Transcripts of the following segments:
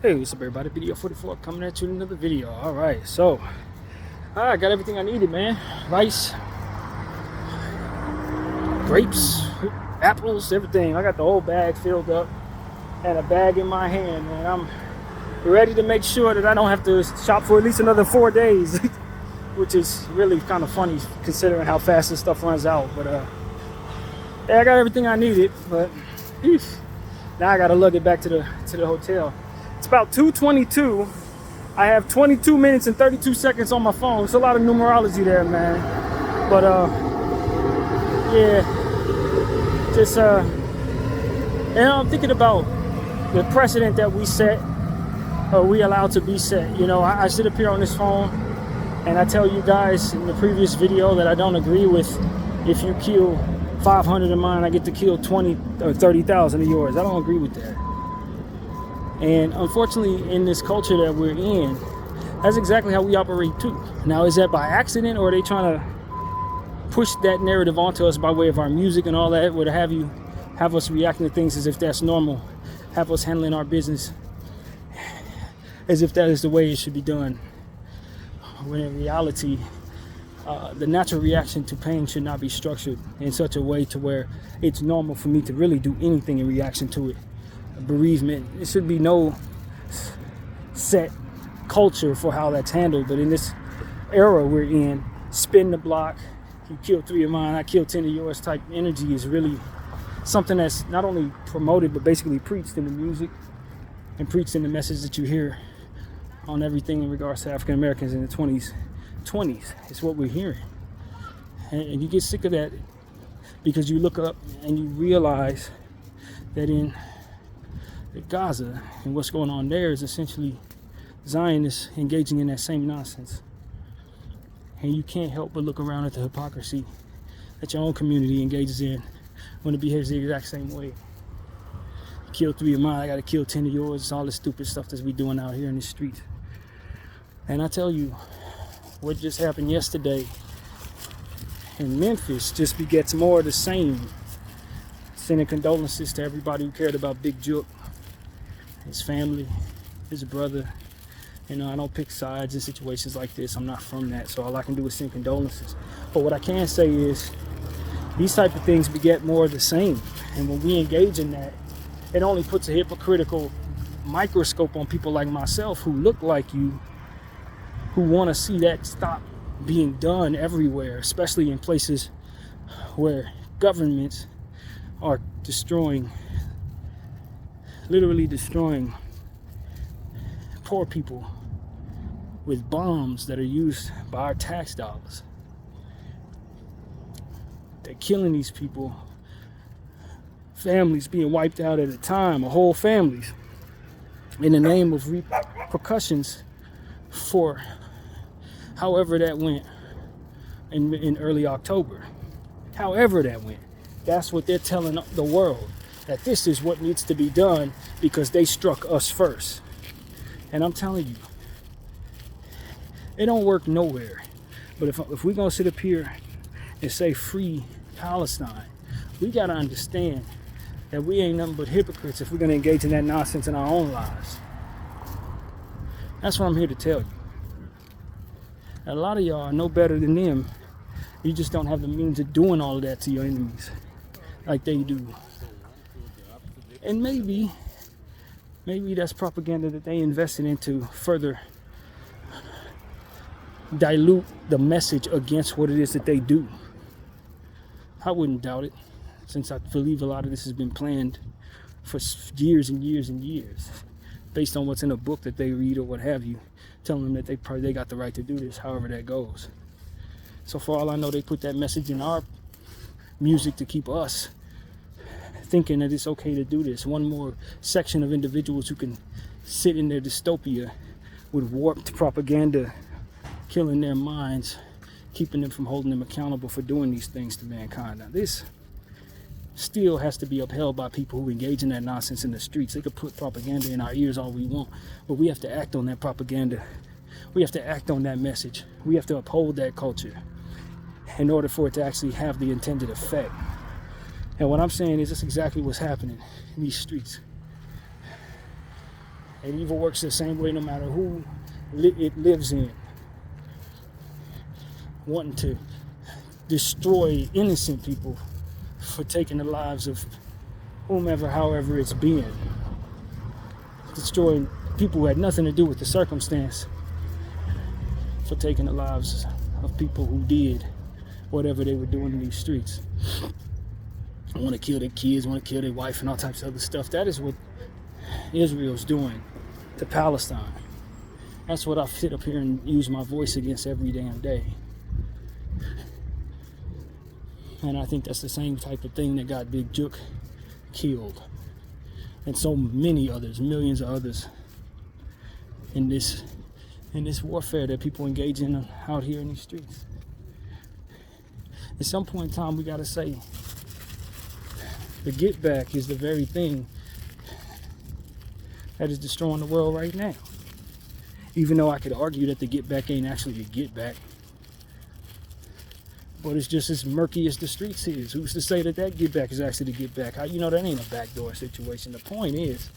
Hey, what's up everybody? BDF 44 coming at you with another video. Alright, so I got everything I needed, man. Rice, grapes, apples, everything. I got the whole bag filled up and a bag in my hand, and I'm ready to make sure that I don't have to shop for at least another 4 days. Which is really kind of funny considering how fast this stuff runs out. But yeah, I got everything I needed, but now I gotta lug it back to the hotel. It's about 2:22. I have 22 minutes and 32 seconds on my phone. It's a lot of numerology there, man. But yeah, just and I'm thinking about the precedent that we set, or we allow to be set. You know, I sit up here on this phone and I tell you guys in the previous video that I don't agree with if you kill 500 of mine, I get to kill 20 or 30,000 of yours. I don't agree with that. And unfortunately, in this culture that we're in, that's exactly how we operate too. Now, is that by accident, or are they trying to push that narrative onto us by way of our music and all that, or to have us reacting to things as if that's normal, have us handling our business as if that is the way it should be done, when in reality, the natural reaction to pain should not be structured in such a way to where it's normal for me to really do anything in reaction to it. Bereavement, it should be no set culture for how that's handled, but in this era we're in, spin the block, you kill 3 of mine, I kill 10 of yours type energy is really something that's not only promoted but basically preached in the music and preached in the message that you hear on everything in regards to African Americans in the 20s. It's what we're hearing, and you get sick of that because you look up and you realize that in Gaza and what's going on there is essentially Zionists engaging in that same nonsense. And you can't help but look around at the hypocrisy that your own community engages in when it behaves the exact same way. You kill 3 of mine, I gotta kill 10 of yours. It's all this stupid stuff that we doing out here in the streets. And I tell you, what just happened yesterday in Memphis just begets more of the same. Sending condolences to everybody who cared about Big Jook, his family, his brother. You know, I don't pick sides in situations like this. I'm not from that, so all I can do is send condolences. But what I can say is these type of things beget more of the same. And when we engage in that, it only puts a hypocritical microscope on people like myself who look like you, who want to see that stop being done everywhere, especially in places where governments are literally destroying poor people with bombs that are used by our tax dollars. They're killing these people, families being wiped out at a time, or whole families, in the name of repercussions for however that went in early October. However that went. That's what they're telling the world, that this is what needs to be done because they struck us first. And I'm telling you, it don't work nowhere. But if we're going to sit up here and say free Palestine, we got to understand that we ain't nothing but hypocrites if we're going to engage in that nonsense in our own lives. That's what I'm here to tell you. A lot of y'all are no better than them. You just don't have the means of doing all of that to your enemies like they do. And maybe that's propaganda that they invested into further dilute the message against what it is that they do. I wouldn't doubt it, since I believe a lot of this has been planned for years and years and years, based on what's in a book that they read or what have you, telling them that they got the right to do this, however that goes. So for all I know, they put that message in our music to keep us thinking that it's okay to do this. One more section of individuals who can sit in their dystopia with warped propaganda, killing their minds, keeping them from holding them accountable for doing these things to mankind. Now this still has to be upheld by people who engage in that nonsense in the streets. They could put propaganda in our ears all we want, but we have to act on that propaganda. We have to act on that message. We have to uphold that culture in order for it to actually have the intended effect. And what I'm saying is that's exactly what's happening in these streets. And evil works the same way no matter who it lives in. Wanting to destroy innocent people for taking the lives of whomever, however it's been. Destroying people who had nothing to do with the circumstance for taking the lives of people who did whatever they were doing in these streets. Want to kill their kids, want to kill their wife, and all types of other stuff. That is what Israel's doing to Palestine. That's what I sit up here and use my voice against every damn day. And I think that's the same type of thing that got Big Jook killed. And so many others, millions of others in this warfare that people engage in out here in these streets. At some point in time, we got to say, the get back is the very thing that is destroying the world right now. Even though I could argue that the get back ain't actually a get back, but it's just as murky as the streets is. Who's to say that that get back is actually the get back? How you know that ain't a backdoor situation? The point is,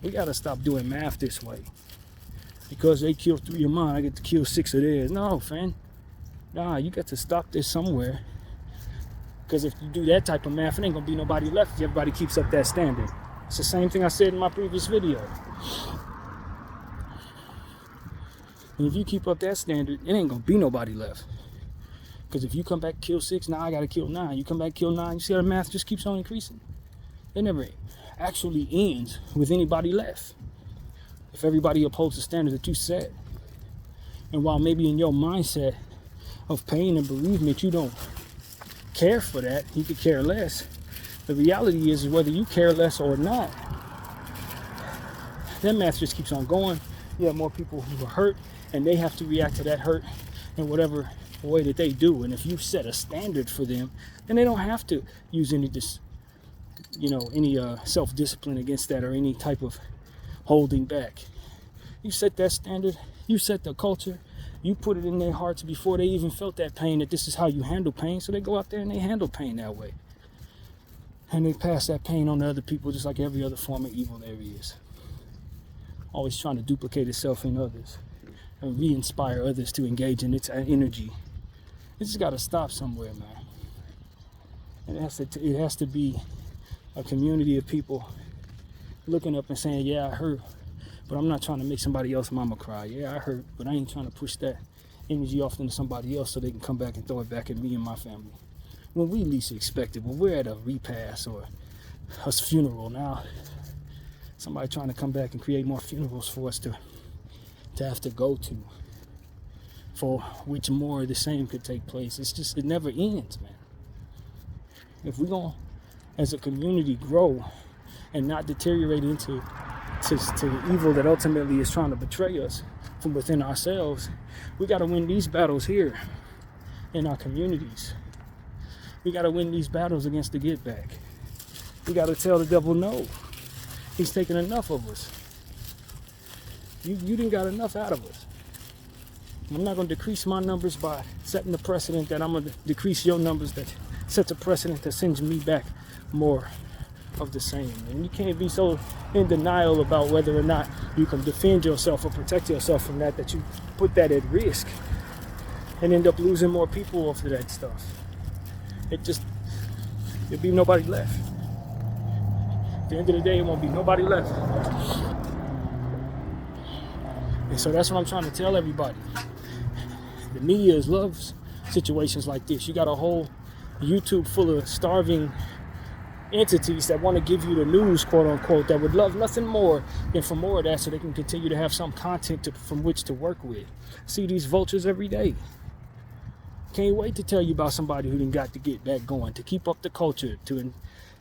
we got to stop doing math this way. Because they kill 3 of mine, I get to kill 6 of theirs. No, fam. Nah, you got to stop this somewhere. Because if you do that type of math, it ain't going to be nobody left if everybody keeps up that standard. It's the same thing I said in my previous video. And if you keep up that standard, it ain't going to be nobody left. Because if you come back kill 6, now I got to kill 9. You come back kill 9, you see how the math just keeps on increasing. It never actually ends with anybody left. If everybody upholds the standard that you set. And while maybe in your mindset of pain and bereavement, you don't care for that, you could care less. The reality is whether you care less or not, that math just keeps on going. You have more people who are hurt, and they have to react to that hurt in whatever way that they do. And if you set a standard for them, then they don't have to use any self-discipline against that or any type of holding back. You set that standard, you set the culture, you put it in their hearts before they even felt that pain, that this is how you handle pain. So they go out there and they handle pain that way. And they pass that pain on to other people just like every other form of evil there is. Always trying to duplicate itself in others and re-inspire others to engage in its energy. It just got to stop somewhere, man. And it has to be a community of people looking up and saying, yeah, I hurt, but I'm not trying to make somebody else mama cry. Yeah, I hurt, but I ain't trying to push that energy off into somebody else so they can come back and throw it back at me and my family. When we least expect it, when we're at a repast or a funeral now, somebody trying to come back and create more funerals for us to have to go to, for which more of the same could take place. It never ends, man. If we're going to, as a community, grow and not deteriorate into the evil that ultimately is trying to betray us from within ourselves, we got to win these battles here in our communities. We got to win these battles against the get back. We got to tell the devil no. He's taking enough of us. You didn't got enough out of us. I'm not going to decrease my numbers by setting the precedent that I'm going to decrease your numbers that sets a precedent that sends me back more of the same. And you can't be so in denial about whether or not you can defend yourself or protect yourself from that you put that at risk and end up losing more people off of that stuff. There'll be nobody left. At the end of the day, it won't be nobody left. And so that's what I'm trying to tell everybody. The media loves situations like this. You got a whole YouTube full of starving entities that want to give you the news, quote unquote, that would love nothing more than for more of that so they can continue to have some content from which to work with. See these vultures every day. Can't wait to tell you about somebody who done got to get back going, to keep up the culture, to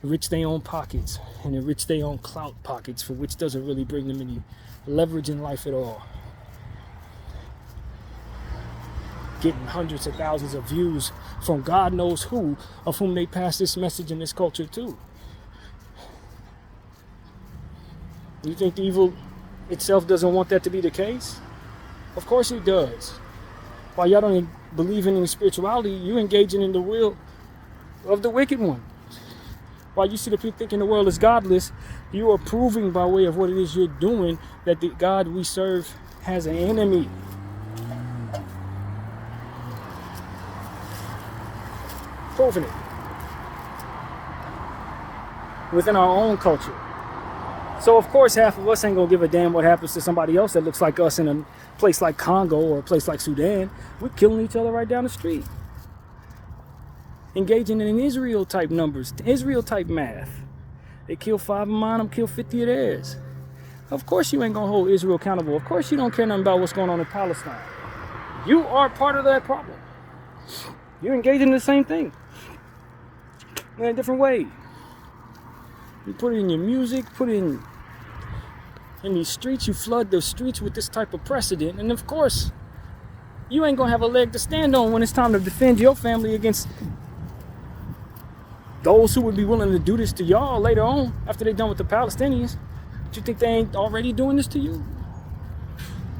enrich their own pockets and enrich their own clout pockets, for which doesn't really bring them any leverage in life at all. Getting hundreds of thousands of views from God knows who, of whom they pass this message in this culture to. You think the evil itself doesn't want that to be the case? Of course it does. While y'all don't believe in any spirituality, you're engaging in the will of the wicked one. While you sit up here thinking the world is godless, you are proving by way of what it is you're doing that the God we serve has an enemy. Proving it. Within our own culture. So of course half of us ain't gonna give a damn what happens to somebody else that looks like us in a place like Congo or a place like Sudan. We're killing each other right down the street. Engaging in Israel type numbers, Israel type math. They kill 5 of mine, I'm kill 50 of theirs. Of course you ain't gonna hold Israel accountable. Of course you don't care nothing about what's going on in Palestine. You are part of that problem. You're engaging in the same thing in a different way. You put it in your music, put it in these streets, you flood the streets with this type of precedent, and of course, you ain't gonna have a leg to stand on when it's time to defend your family against those who would be willing to do this to y'all later on after they're done with the Palestinians. But you think they ain't already doing this to you?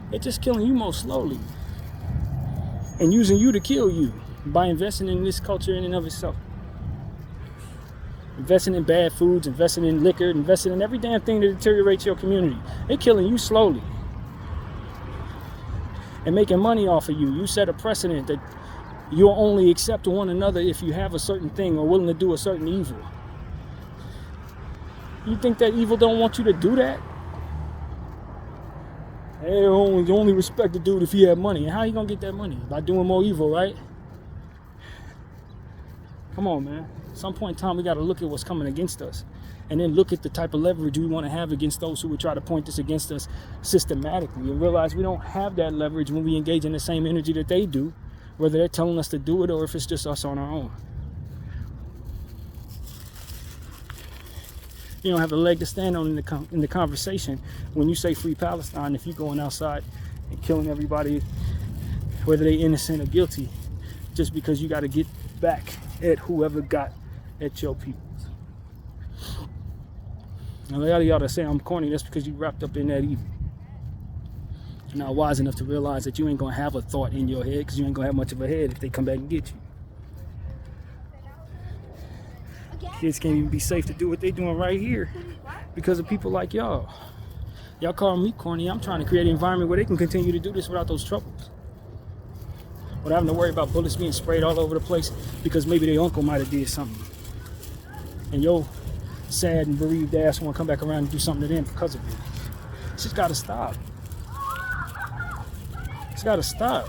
They're just killing you more slowly and using you to kill you by investing in this culture in and of itself. Investing in bad foods, investing in liquor, investing in every damn thing that deteriorates your community. They're killing you slowly. And making money off of you. You set a precedent that you'll only accept one another if you have a certain thing or willing to do a certain evil. You think that evil don't want you to do that? They only respect the dude if he had money. And how you gonna get that money? By doing more evil, right? Come on, man. At some point in time, we got to look at what's coming against us and then look at the type of leverage we want to have against those who would try to point this against us systematically and realize we don't have that leverage when we engage in the same energy that they do, whether they're telling us to do it or if it's just us on our own. You don't have a leg to stand on in the conversation when you say free Palestine if you're going outside and killing everybody, whether they're innocent or guilty, just because you got to get back at whoever got at your people. Now, a lot of y'all that say I'm corny, that's because you wrapped up in that evil. You're not wise enough to realize that you ain't gonna have a thought in your head because you ain't gonna have much of a head if they come back and get you. Kids can't even be safe to do what they're doing right here because of people like y'all. Y'all call me corny. I'm trying to create an environment where they can continue to do this without those troubles. Without having to worry about bullets being sprayed all over the place because maybe their uncle might have did something. And your sad and bereaved ass want to come back around and do something to them because of it. It's just gotta stop. It's gotta stop.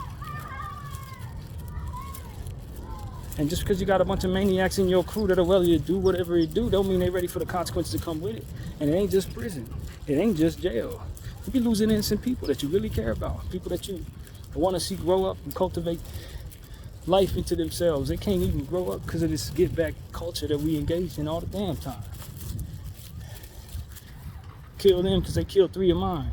And just because you got a bunch of maniacs in your crew that are ready to do whatever it do, don't mean they're ready for the consequences to come with it. And it ain't just prison. It ain't just jail. You be losing innocent people that you really care about. People that you want to see grow up and cultivate life into themselves. They can't even grow up because of this get back culture that we engage in all the damn time. Kill them because they killed 3 of mine.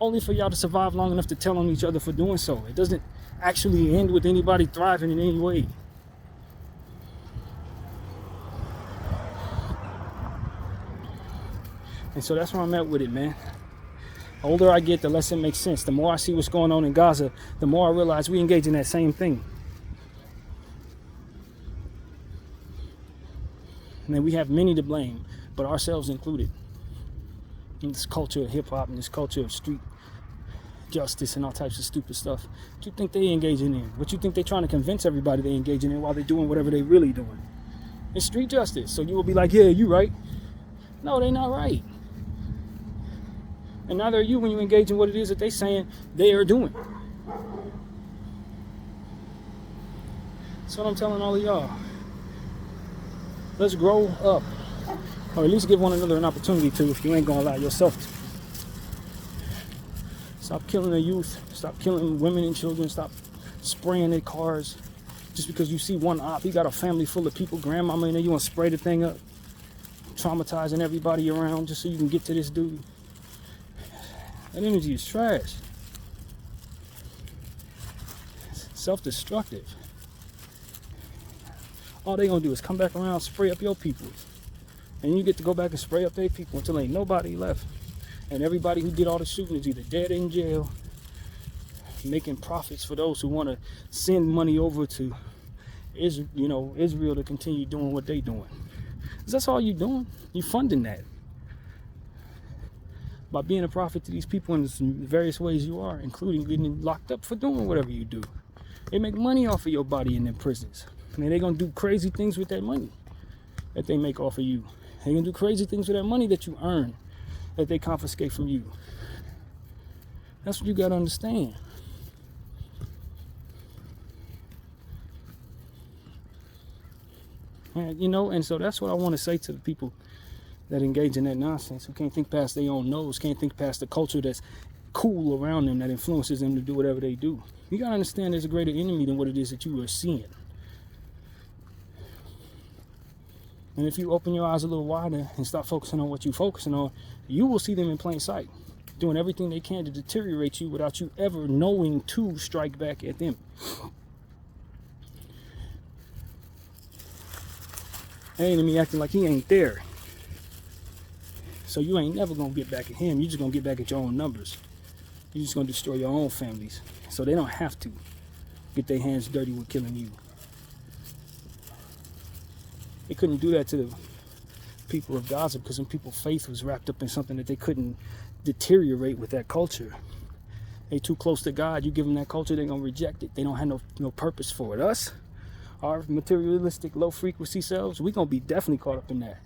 Only for y'all to survive long enough to tell on each other for doing so. It doesn't actually end with anybody thriving in any way. And so that's where I'm at with it, man. The older I get, the less it makes sense. The more I see what's going on in Gaza, the more I realize we engage in that same thing. And then we have many to blame, but ourselves included. In this culture of hip-hop and this culture of street justice and all types of stupid stuff. What you think they engaging in? What you think they trying to convince everybody they engaging in while they're doing whatever they really doing? It's street justice. So you will be like, yeah, you right. No, they not right. And neither are you when you engage in what it is that they saying they are doing. That's what I'm telling all of y'all. Let's grow up. Or at least give one another an opportunity to if you ain't gonna allow yourself to. Stop killing the youth. Stop killing women and children. Stop spraying their cars. Just because you see one op, he got a family full of people, grandmama in there, you want to spray the thing up. Traumatizing everybody around just so you can get to this dude. That energy is trash. It's self-destructive. All they gonna do is come back around, spray up your people. And you get to go back and spray up their people until ain't nobody left. And everybody who did all the shooting is either dead or in jail, making profits for those who want to send money over to Israel to continue doing what they doing. Because that's all you're doing. You're funding that. By being a prophet to these people in various ways you are, including getting locked up for doing whatever you do. They make money off of your body in their prisons. I mean, they're going to do crazy things with that money that they make off of you. They're going to do crazy things with that money that you earn, that they confiscate from you. That's what you got to understand. And, and so that's what I want to say to the people that engage in that nonsense, who can't think past their own nose, can't think past the culture that's cool around them, that influences them to do whatever they do. You got to understand there's a greater enemy than what it is that you are seeing. And if you open your eyes a little wider and stop focusing on what you're focusing on, you will see them in plain sight, doing everything they can to deteriorate you without you ever knowing to strike back at them. That enemy acting like he ain't there. So you ain't never gonna get back at him. You just gonna get back at your own numbers. You just gonna destroy your own families. So they don't have to get their hands dirty with killing you. They couldn't do that to the people of Gaza because some people's faith was wrapped up in something that they couldn't deteriorate with that culture. They too close to God. You give them that culture, they're gonna reject it. They don't have no purpose for it. Us, our materialistic, low frequency selves, we gonna be definitely caught up in that.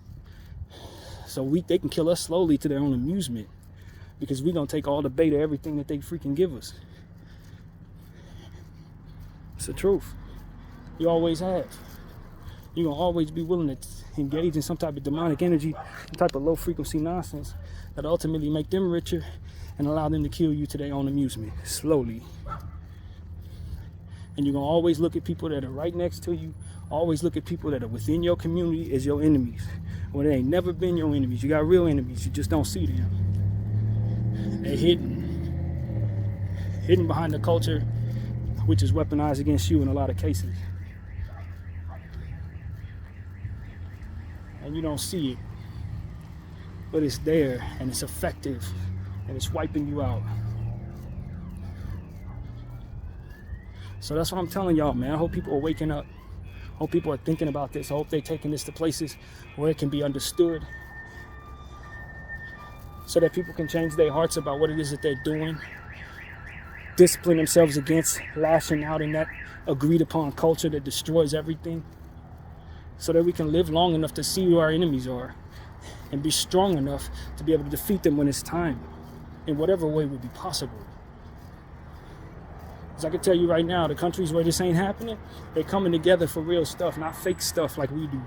So they can kill us slowly to their own amusement, because we're going to take all the bait of everything that they freaking give us. It's the truth. You always have. You're going to always be willing to engage in some type of demonic energy, some type of low frequency nonsense that ultimately make them richer and allow them to kill you to their own amusement, slowly. And you're going to always look at people that are right next to you, always look at people that are within your community as your enemies. Well, they ain't never been your enemies. You got real enemies. You just don't see them. They're hidden behind the culture, which is weaponized against you in a lot of cases. And you don't see it. But it's there, and it's effective, and it's wiping you out. So that's what I'm telling y'all, man. I hope people are waking up. I hope people are thinking about this. I hope they're taking this to places where it can be understood, so that people can change their hearts about what it is that they're doing, discipline themselves against lashing out in that agreed upon culture that destroys everything, so that we can live long enough to see who our enemies are and be strong enough to be able to defeat them when it's time, in whatever way would be possible. Because I can tell you right now, the countries where this ain't happening, they're coming together for real stuff, not fake stuff like we do.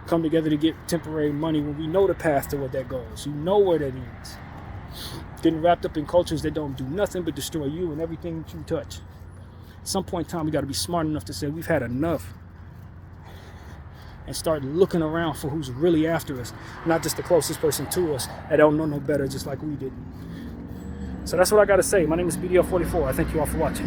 Come together to get temporary money when we know the path to what that goes. You know where that ends. Getting wrapped up in cultures that don't do nothing but destroy you and everything that you touch. At some point in time, we got to be smart enough to say we've had enough, and start looking around for who's really after us, not just the closest person to us that don't know no better, just like we didn't. So that's what I got to say. My name is BDF 44. I thank you all for watching.